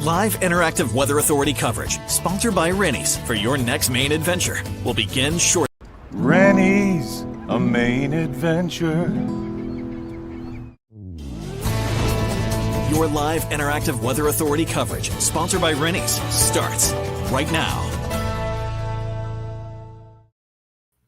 Live interactive Weather Authority coverage, sponsored by Rennie's, for your next Maine adventure, will begin shortly. Rennie's, a Maine adventure. Your live interactive Weather Authority coverage, sponsored by Rennie's, starts right now.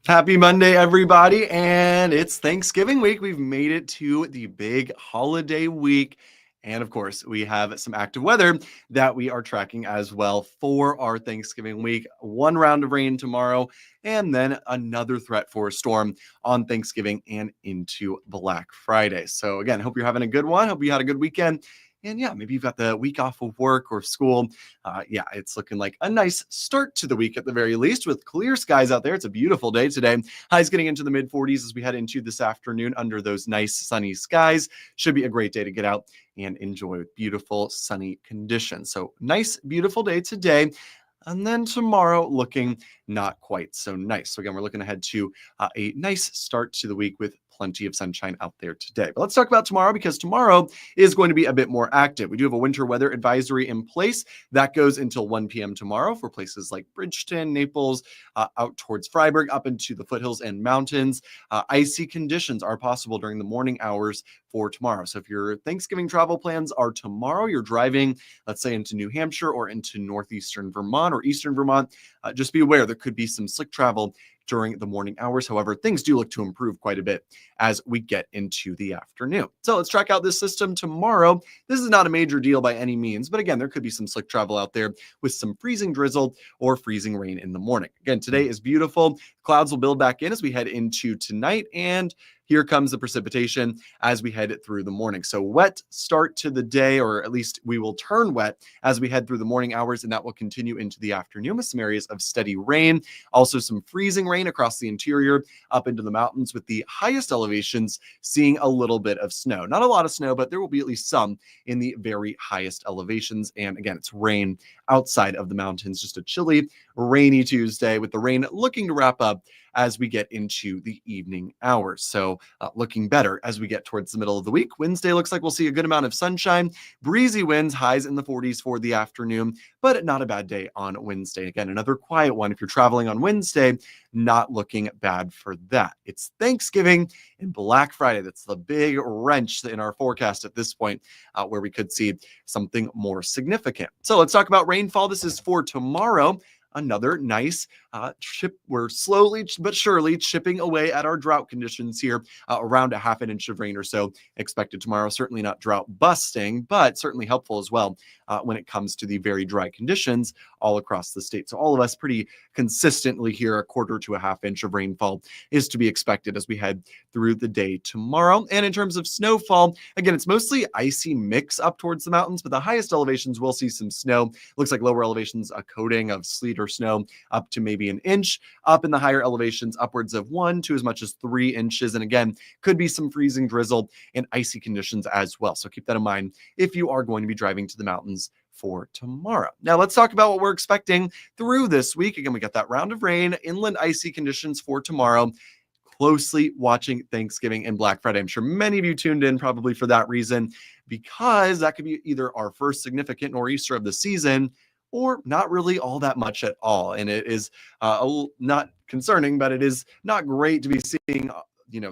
Happy Monday, everybody, and it's Thanksgiving week. We've made it to the big holiday week. And of course, we have some active weather that we are tracking as well for our Thanksgiving week. One round of rain tomorrow, and then another threat for a storm on Thanksgiving and into Black Friday. So again, hope you're having a good one. Hope you had a good weekend. And yeah, maybe you've got the week off of work or school. Yeah, it's looking like a nice start to the week at the very least with clear skies out there. It's a beautiful day today. Highs getting into the mid 40s as we head into this afternoon under those nice sunny skies. Should be a great day to get out and enjoy beautiful sunny conditions. So nice, beautiful day today. And then tomorrow looking not quite so nice. So again, we're looking ahead to a nice start to the week with plenty of sunshine out there today. But let's talk about tomorrow, because tomorrow is going to be a bit more active. We do have a winter weather advisory in place that goes until 1 p.m. tomorrow for places like Bridgeton, Naples, out towards Freiburg, up into the foothills and mountains. Icy conditions are possible during the morning hours for tomorrow. So if your Thanksgiving travel plans are tomorrow, you're driving, let's say, into New Hampshire or into northeastern Vermont or eastern Vermont, just be aware there could be some slick travel during the morning hours. However, things do look to improve quite a bit as we get into the afternoon. So let's track out this system tomorrow. This is not a major deal by any means, but again, there could be some slick travel out there with some freezing drizzle or freezing rain in the morning. Again, today is beautiful. Clouds will build back in as we head into tonight, and here comes the precipitation as we head through the morning. So wet start to the day, or at least we will turn wet as we head through the morning hours, and that will continue into the afternoon with some areas of steady rain. Also some freezing rain across the interior up into the mountains, with the highest elevations seeing a little bit of snow. Not a lot of snow, but there will be at least some in the very highest elevations. And again, it's rain outside of the mountains. Just a chilly, rainy Tuesday with the rain looking to wrap up as we get into the evening hours. So looking better as we get towards the middle of the week. Wednesday looks like we'll see a good amount of sunshine, breezy winds, highs in the 40s for the afternoon, but not a bad day on Wednesday. Again, another quiet one. If you're traveling on Wednesday, not looking bad for that. It's Thanksgiving and Black Friday. That's the big wrench in our forecast at this point, where we could see something more significant. So let's talk about rainfall. This is for tomorrow. Another nice chip. We're slowly but surely chipping away at our drought conditions here, around a half an inch of rain or so expected tomorrow. Certainly not drought busting, but certainly helpful as well when it comes to the very dry conditions all across the state. So all of us pretty consistently here, a quarter to a half inch of rainfall is to be expected as we head through the day tomorrow. And in terms of snowfall, again, it's mostly icy mix up towards the mountains, but the highest elevations will see some snow. Looks like lower elevations, a coating of sleet or snow up to maybe an inch. Up in the higher elevations, upwards of 1 to as much as 3 inches. And again, could be some freezing drizzle and icy conditions as well. So keep that in mind if you are going to be driving to the mountains for tomorrow. Now let's talk about what we're expecting through this week. Again, we got that round of rain, inland icy conditions for tomorrow. Closely watching Thanksgiving and Black Friday. I'm sure many of you tuned in probably for that reason, because that could be either our first significant nor'easter of the season or not really all that much at all. And it is not concerning, but it is not great to be seeing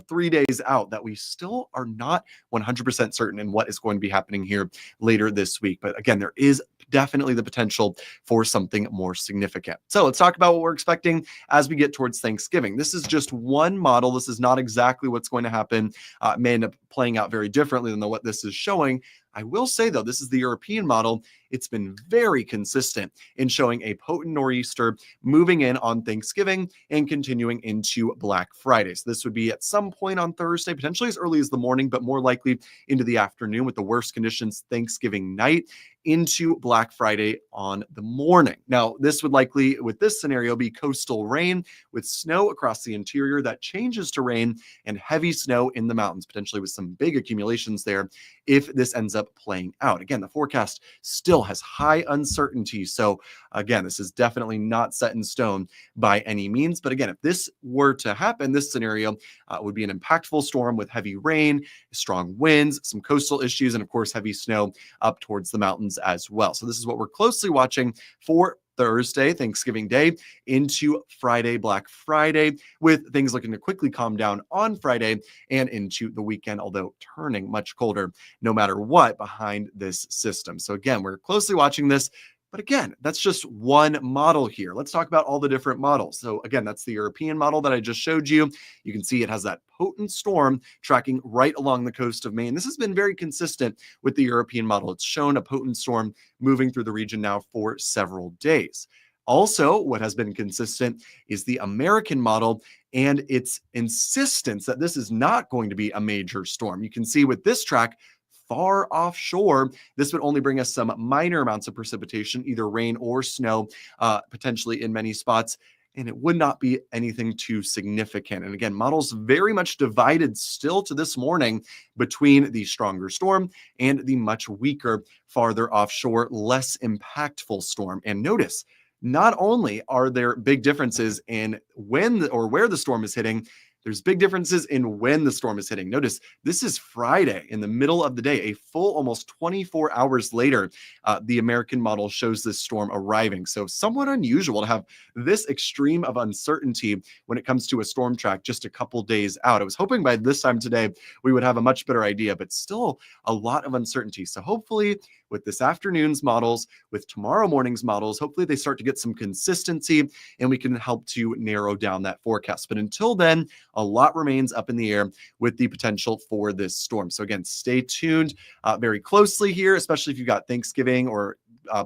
3 days out that we still are not 100% certain in what is going to be happening here later this week. But again, there is definitely the potential for something more significant. So let's talk about what we're expecting as we get towards Thanksgiving. This is just one model. This is not exactly what's going to happen. It may end up playing out very differently than what this is showing. I will say, though, this is the European model. It's been very consistent in showing a potent nor'easter moving in on Thanksgiving and continuing into Black Friday. So this would be at some point on Thursday, potentially as early as the morning, but more likely into the afternoon, with the worst conditions Thanksgiving night into Black Friday on the morning. Now, this would likely, with this scenario, be coastal rain with snow across the interior that changes to rain and heavy snow in the mountains, potentially with some big accumulations there if this ends up up playing out. Again, the forecast still has high uncertainty. So again, this is definitely not set in stone by any means. But again, if this were to happen, this scenario would be an impactful storm with heavy rain, strong winds, some coastal issues, and of course, heavy snow up towards the mountains as well. So this is what we're closely watching for Thursday, Thanksgiving Day, into Friday, Black Friday, with things looking to quickly calm down on Friday and into the weekend, although turning much colder no matter what behind this system. So again, we're closely watching this. But again, that's just one model here. Let's talk about all the different models. So again, that's the European model that I just showed you. You can see it has that potent storm tracking right along the coast of Maine. This has been very consistent with the European model. It's shown a potent storm moving through the region now for several days. Also, what has been consistent is the American model and its insistence that this is not going to be a major storm. You can see with this track, far offshore, this would only bring us some minor amounts of precipitation, either rain or snow, potentially in many spots, and it would not be anything too significant. And again, models very much divided still to this morning between the stronger storm and the much weaker, farther offshore, less impactful storm. And notice, not only are there big differences in when or where the storm is hitting, there's big differences in when the storm is hitting. Notice this is Friday in the middle of the day, a full almost 24 hours later, the American model shows this storm arriving. So somewhat unusual to have this extreme of uncertainty when it comes to a storm track just a couple days out. I was hoping by this time today we would have a much better idea, but still a lot of uncertainty. So hopefully with this afternoon's models, with tomorrow morning's models, hopefully they start to get some consistency and we can help to narrow down that forecast. But until then, a lot remains up in the air with the potential for this storm. So again, stay tuned very closely here, especially if you've got Thanksgiving or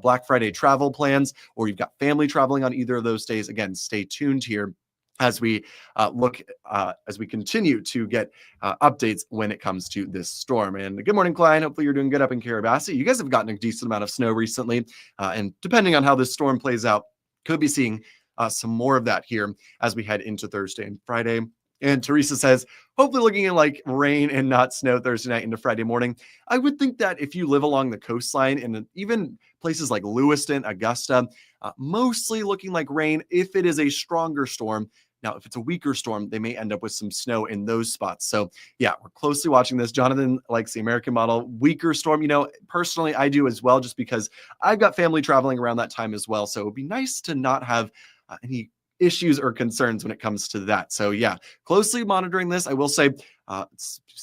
Black Friday travel plans, or you've got family traveling on either of those days. Again, stay tuned here as we as we continue to get updates when it comes to this storm. And good morning, Klein. Hopefully you're doing good up in Carrabassett. You guys have gotten a decent amount of snow recently. And depending on how this storm plays out, could be seeing some more of that here as we head into Thursday and Friday. And Teresa says, hopefully looking at like rain and not snow Thursday night into Friday morning. I would think that if you live along the coastline and even places like Lewiston, Augusta, mostly looking like rain if it is a stronger storm. Now, if it's a weaker storm, they may end up with some snow in those spots. So yeah, we're closely watching this. Jonathan likes the American model. Weaker storm, personally, I do as well, just because I've got family traveling around that time as well. So it would be nice to not have any issues or concerns when it comes to that. So yeah, closely monitoring this. I will say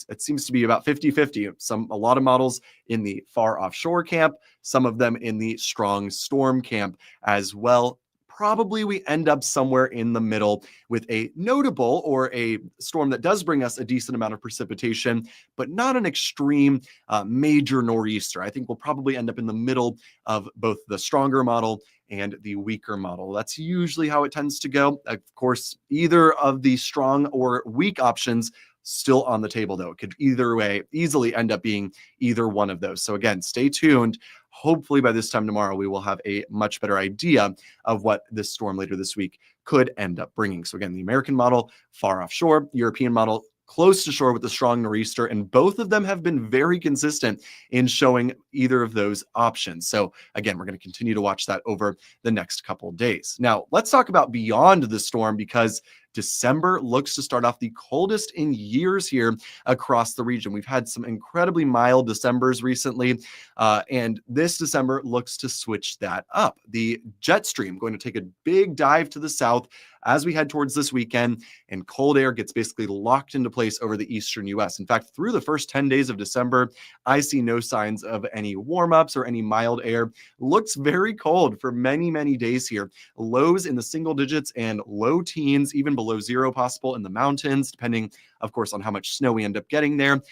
it seems to be about 50-50. A lot of models in the far offshore camp, some of them in the strong storm camp as well. Probably we end up somewhere in the middle with a notable or a storm that does bring us a decent amount of precipitation, but not an extreme major nor'easter. I think we'll probably end up in the middle of both the stronger model and the weaker model. That's usually how it tends to go. Of course, either of the strong or weak options still on the table, though. It could either way easily end up being either one of those. So again, stay tuned. Hopefully by this time tomorrow, we will have a much better idea of what this storm later this week could end up bringing. So again, the American model, far offshore, European model, close to shore with the strong nor'easter, and both of them have been very consistent in showing either of those options. So again, we're going to continue to watch that over the next couple of days. Now, let's talk about beyond the storm, because December looks to start off the coldest in years here across the region. We've had some incredibly mild Decembers recently, and this December looks to switch that up. The jet stream going to take a big dive to the south as we head towards this weekend, and cold air gets basically locked into place over the eastern U.S. In fact, through the first 10 days of December, I see no signs of any warm-ups or any mild air. Looks very cold for many, many days here. Lows in the single digits and low teens, even below zero possible in the mountains, depending, of course, on how much snow we end up getting there.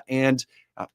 And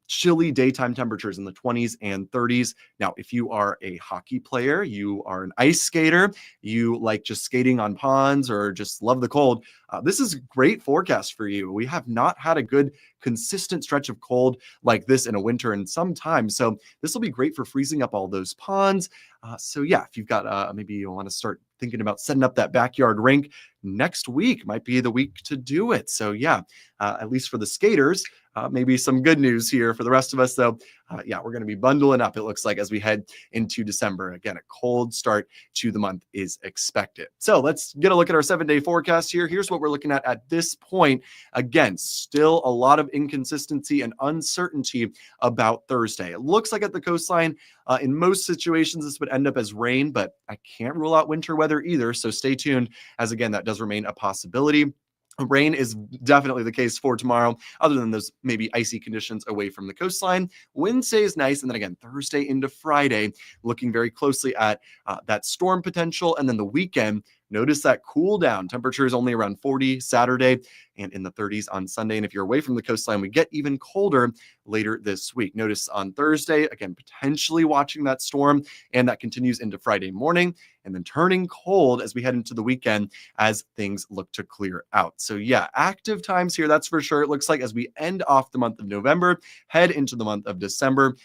chilly daytime temperatures in the 20s and 30s. Now, if you are a hockey player, you are an ice skater, you like just skating on ponds or just love the cold, this is a great forecast for you. We have not had a good consistent stretch of cold like this in a winter in some time. So this will be great for freezing up all those ponds. So yeah, if you've got, maybe you want to start thinking about setting up that backyard rink, next week might be the week to do it. So yeah, at least for the skaters, maybe some good news here for the rest of us, though. Yeah, we're going to be bundling up, it looks like, as we head into December. Again, a cold start to the month is expected. So let's get a look at our 7-day forecast here. Here's what we're looking at this point. Again, still a lot of inconsistency and uncertainty about Thursday. It looks like at the coastline, in most situations, this would end up as rain, but I can't rule out winter weather either. So stay tuned, as again, that does remain a possibility. Rain is definitely the case for tomorrow, other than those maybe icy conditions away from the coastline. Wednesday is nice, and then again, Thursday into Friday, looking very closely at that storm potential. And then the weekend, notice that cool down. Temperatures only around 40 Saturday and in the 30s on Sunday. And if you're away from the coastline, we get even colder later this week. Notice on Thursday, again, potentially watching that storm, and that continues into Friday morning, and then turning cold as we head into the weekend as things look to clear out. So yeah, active times here, that's for sure. It looks like as we end off the month of November, head into the month of December.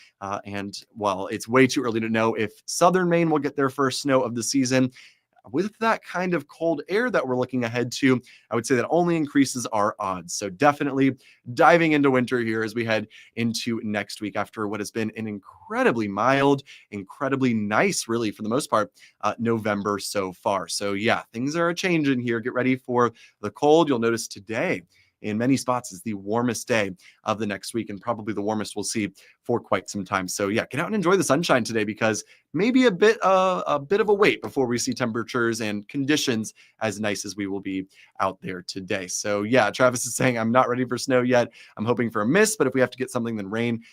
And while it's way too early to know if southern Maine will get their first snow of the season, with that kind of cold air that we're looking ahead to, I would say that only increases our odds. So definitely diving into winter here as we head into next week after what has been an incredibly mild, incredibly nice, really, for the most part, November so far. So yeah, things are changing here. Get ready for the cold. You'll notice today, in many spots, is the warmest day of the next week, and probably the warmest we'll see for quite some time. So yeah, get out and enjoy the sunshine today, because maybe a bit of a wait before we see temperatures and conditions as nice as we will be out there today. So yeah, Travis is saying, I'm not ready for snow yet. I'm hoping for a mist, but if we have to get something, then rain.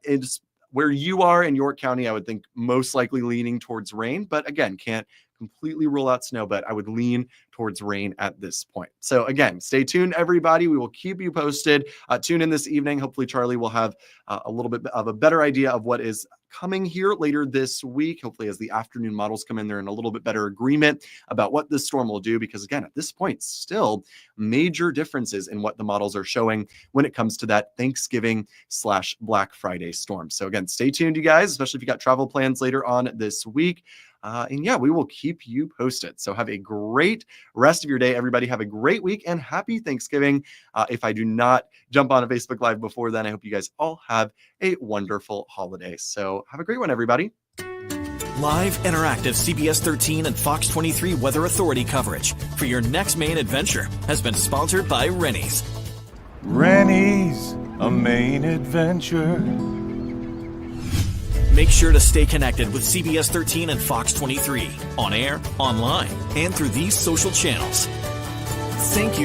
It's where you are in York County, I would think most likely leaning towards rain, but again, can't completely rule out snow, but I would lean towards rain at this point. So again, stay tuned, everybody. We will keep you posted. Tune in this evening. Hopefully Charlie will have a little bit of a better idea of what is coming here later this week. Hopefully as the afternoon models come in, they're in a little bit better agreement about what this storm will do, because again, at this point, still major differences in what the models are showing when it comes to that Thanksgiving/Black Friday storm. So again, stay tuned, you guys, especially if you got travel plans later on this week. And yeah, we will keep you posted. So have a great rest of your day, everybody. Have a great week and happy Thanksgiving. If I do not jump on a Facebook Live before then, I hope you guys all have a wonderful holiday. So have a great one, everybody. Live, interactive CBS 13 and Fox 23 Weather Authority coverage for your next Maine adventure has been sponsored by Rennie's. Rennie's, a Maine adventure. Make sure to stay connected with CBS 13 and Fox 23 on air, online, and through these social channels. Thank you.